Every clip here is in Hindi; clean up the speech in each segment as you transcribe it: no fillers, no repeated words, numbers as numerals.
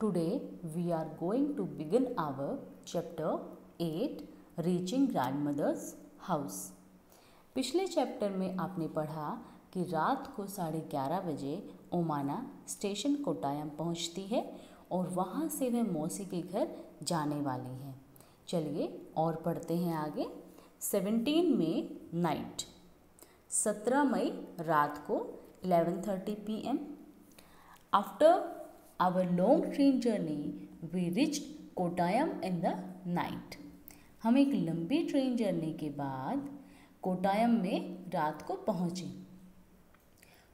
Today we are going to begin our chapter 8 Reaching Grandmother's House. पिछले चैप्टर में आपने पढ़ा कि रात को 11:30 बजे ओमाना स्टेशन कोट्टायम पहुंचती है और वहां से वह मौसी के घर जाने वाली है। चलिए और पढ़ते हैं आगे। 17 मई नाइट, 17 मई रात को 11:30 PM. After our long train journey, we reached Kottayam in the night. हम एक लंबी ट्रेन जर्नी के बाद कोट्टायम में रात को पहुंचे।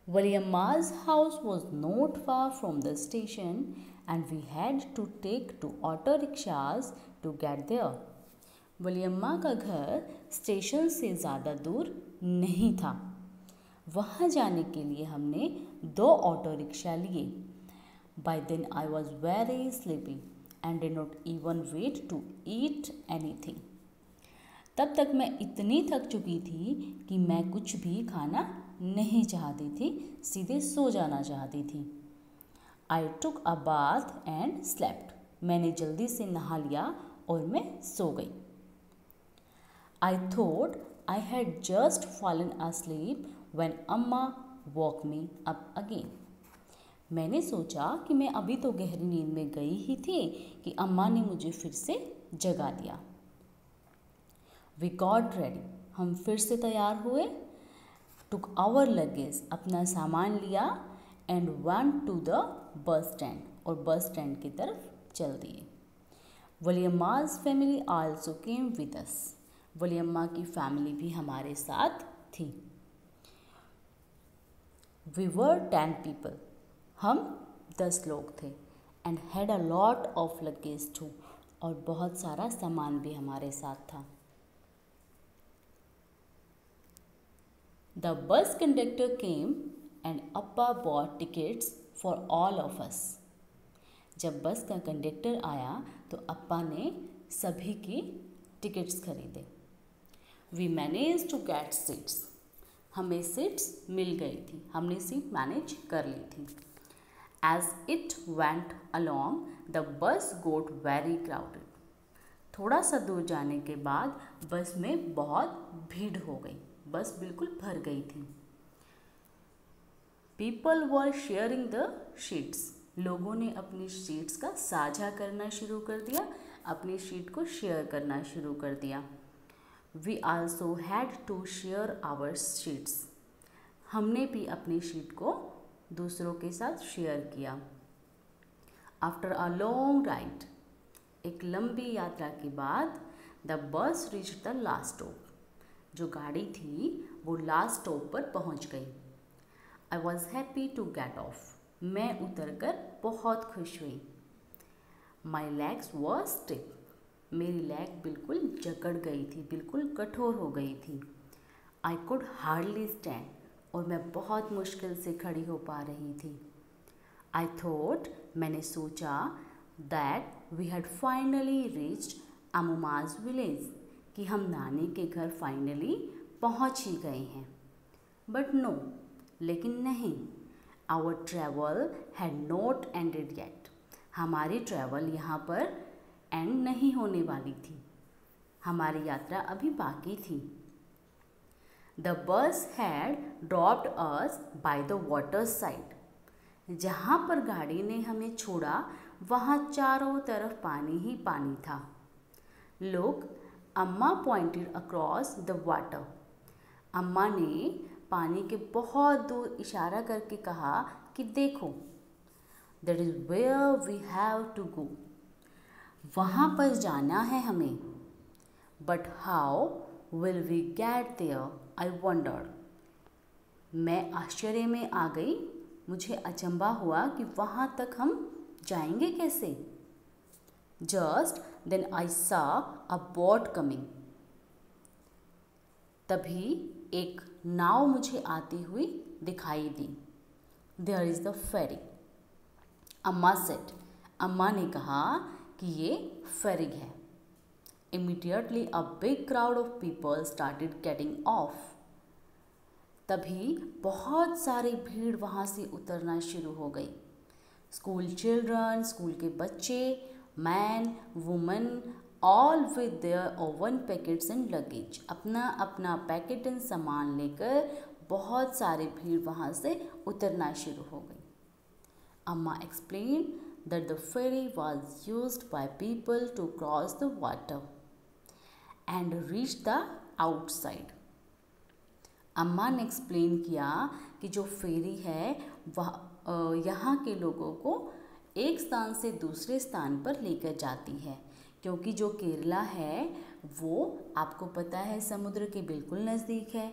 Valiamma's house was not far from the station and we had to take 2 auto rickshaws to get there. वलियम्मा का घर स्टेशन से ज़्यादा दूर नहीं था। वहाँ जाने के लिए हमने 2 ऑटो रिक्शा लिए। By then I was very sleepy and did not even wait to eat anything. तब तक मैं इतनी थक चुकी थी कि मैं कुछ भी खाना नहीं चाहती थी, सीधे सो जाना चाहती थी। I took a bath and slept. मैंने जल्दी से नहा लिया और मैं सो गई। I thought I had just fallen asleep when Amma woke me up again. मैंने सोचा कि मैं अभी तो गहरी नींद में गई ही थी कि अम्मा ने मुझे फिर से जगा दिया। We got ready. हम फिर से तैयार हुए। Took our luggage. अपना सामान लिया and went to the bus stand. और बस स्टैंड की तरफ चल दिए। Valiamma's family also came with us. वलियम्मा की फैमिली भी हमारे साथ थी। We were 10 people. हम 10 लोग थे and had a lot of luggage too. और बहुत सारा सामान भी हमारे साथ था। The bus conductor came and Appa bought tickets for all of us. जब बस का कंडक्टर आया तो अप्पा ने सभी की टिकट्स खरीदे। We managed to get seats. हमें सीट्स मिल गई थी, हमने सीट मैनेज कर ली थी। As it went along, the bus got very crowded. थोड़ा सा दूर जाने के बाद बस में बहुत भीड़ हो गई, बस बिल्कुल भर गई थी। People were sharing the seats. लोगों ने अपनी सीट्स का साझा करना शुरू कर दिया, अपनी सीट को शेयर करना शुरू कर दिया। We also had to share our seats. हमने भी अपनी सीट को दूसरों के साथ शेयर किया। After a long ride, एक लंबी यात्रा के बाद the bus reached the last stop. जो गाड़ी थी वो लास्ट स्टॉप पर पहुंच गई। I was happy to get off. मैं उतरकर बहुत खुश हुई। My legs were stiff. मेरी लेग बिल्कुल जकड़ गई थी, बिल्कुल कठोर हो गई थी। I could hardly stand. और मैं बहुत मुश्किल से खड़ी हो पा रही थी। I thought, मैंने सोचा that we had finally reached Ammuma's village, कि हम नानी के घर फाइनली पहुंच ही गए हैं। But no, लेकिन नहीं, our travel had not ended yet. हमारी ट्रैवल यहाँ पर एंड नहीं होने वाली थी, हमारी यात्रा अभी बाकी थी। The bus had dropped us by the water side. जहाँ पर गाड़ी ने हमें छोड़ा वहाँ चारों तरफ पानी ही पानी था। लोग अम्मा पॉइंटेड अक्रॉस द वाटर. अम्मा ने पानी के बहुत दूर इशारा करके कहा कि देखो, that is where we have to go. वहाँ पर जाना है हमें। But how will we get there, I wondered. मैं आश्चर्य में आ गई, मुझे अचंभा हुआ कि वहाँ तक हम जाएंगे कैसे। Just then I saw a boat coming. तभी एक नाव मुझे आती हुई दिखाई दी। There is the ferry. अम्मा सेड. अम्मा ने कहा कि ये फेरी है। Immediately a big crowd of people started getting off. तभी बहुत सारी भीड़ वहाँ से उतरना शुरू हो गई। स्कूल चिल्ड्रन, स्कूल के बच्चे, man, woman, all with their own packets and luggage, अपना अपना पैकेट एंड सामान लेकर बहुत सारी भीड़ वहाँ से उतरना शुरू हो गई। अम्मा explain that the ferry was used by people to cross the water and reach the outside. अम्मा ने एक्सप्लेन किया कि जो फेरी है वह यहाँ के लोगों को एक स्थान से दूसरे स्थान पर लेकर जाती है, क्योंकि जो केरला है वो आपको पता है समुद्र के बिल्कुल नज़दीक है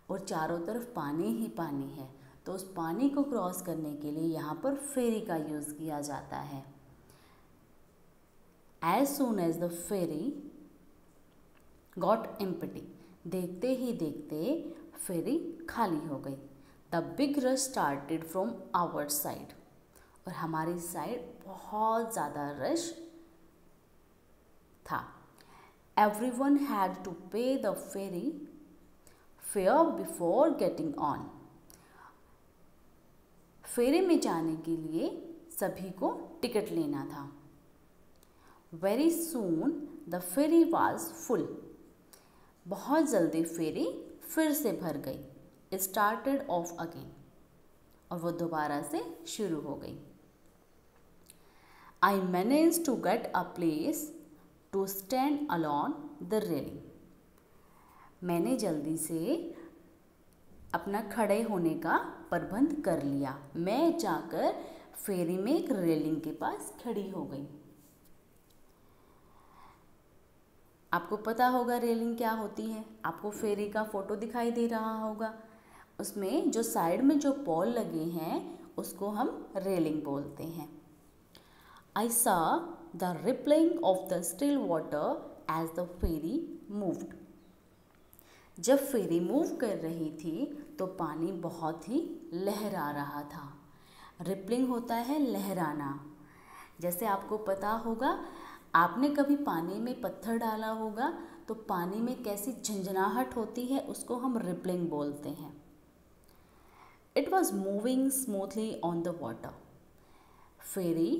और चारों तरफ पानी ही पानी है, तो उस पानी को क्रॉस करने के लिए यहाँ पर फेरी का यूज़ किया जाता है। As soon as the ferry got empty, देखते ही देखते फेरी खाली हो गई। The big rush started from our side, और हमारी साइड बहुत ज़्यादा रश था। Everyone had to pay the ferry fare before getting on. फेरी में जाने के लिए सभी को टिकट लेना था। Very soon the ferry was full. बहुत जल्दी फेरी फिर से भर गई। It started off again. और वो दोबारा से शुरू हो गई। I managed to get a place to stand along the railing. मैंने जल्दी से अपना खड़े होने का प्रबंध कर लिया। मैं जाकर फेरी में एक रेलिंग के पास खड़ी हो गई। आपको पता होगा रेलिंग क्या होती है, आपको फेरी का फोटो दिखाई दे रहा होगा, उसमें जो साइड में जो पोल लगे हैं उसको हम रेलिंग बोलते हैं। I saw the rippling of the still water as the ferry moved. जब फेरी मूव कर रही थी तो पानी बहुत ही लहरा रहा था। रिपलिंग होता है लहराना। जैसे आपको पता होगा, आपने कभी पानी में पत्थर डाला होगा तो पानी में कैसी झंझनाहट होती है, उसको हम रिपलिंग बोलते हैं। It was moving smoothly on the water. Ferry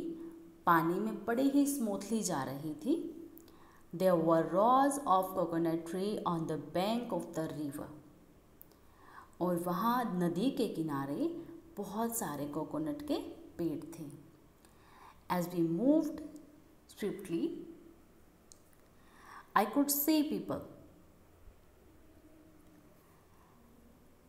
पानी में बड़ी ही स्मूथली जा रही थी। There were rows of coconut tree on the bank of the river. और वहाँ नदी के किनारे बहुत सारे कोकोनट के पेड़ थे। As we moved swiftly, I could see people.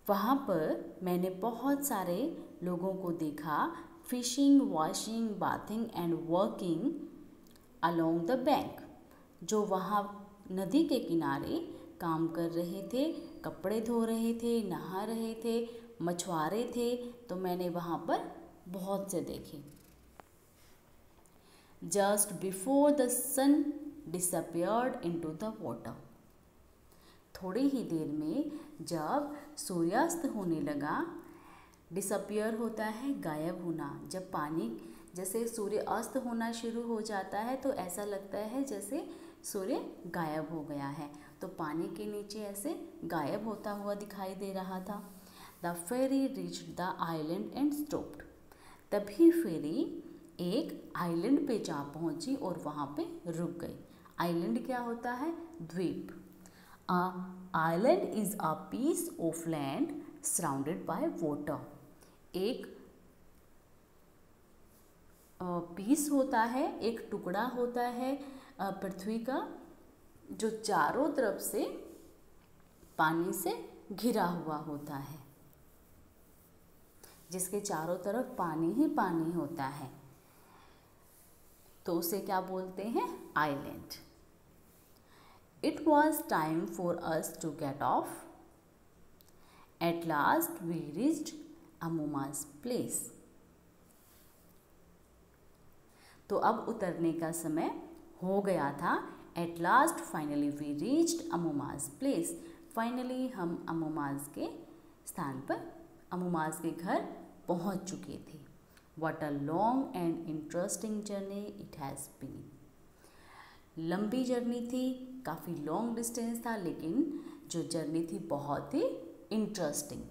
वहाँ पर मैंने बहुत सारे लोगों को देखा, fishing, washing, bathing and working along the bank. जो वहाँ नदी के किनारे काम कर रहे थे, कपड़े धो रहे थे, नहा रहे थे, मछुआरे थे, तो मैंने वहाँ पर बहुत से देखे। Just before the sun disappeared into the water. थोड़ी ही देर में जब सूर्यास्त होने लगा, डिसअपियर होता है गायब होना। जब पानी जैसे सूर्य अस्त होना शुरू हो जाता है तो ऐसा लगता है जैसे सूर्य गायब हो गया है, तो पानी के नीचे ऐसे गायब होता हुआ दिखाई दे रहा था। The ferry reached the island and stopped. तभी फेरी एक आइलैंड पे जा पहुंची और वहाँ पे रुक गई। आइलैंड क्या होता है? द्वीप। A island is a piece of land surrounded by water. एक पीस होता है, एक टुकड़ा होता है पृथ्वी का, जो चारों तरफ से पानी से घिरा हुआ होता है, जिसके चारों तरफ पानी ही पानी होता है, तो उसे क्या बोलते हैं? Island. It was time for us to get off. At last we reached Ammuma's place. तो अब उतरने का समय हो गया था। At last finally we reached Ammuma's place. Finally हम अमूमा's के स्थान पर, अमूमा's के घर पहुंच चुके थे। What a long and interesting journey it has been. लंबी जर्नी थी, काफ़ी लॉन्ग डिस्टेंस था, लेकिन जो जर्नी थी बहुत ही इंटरेस्टिंग।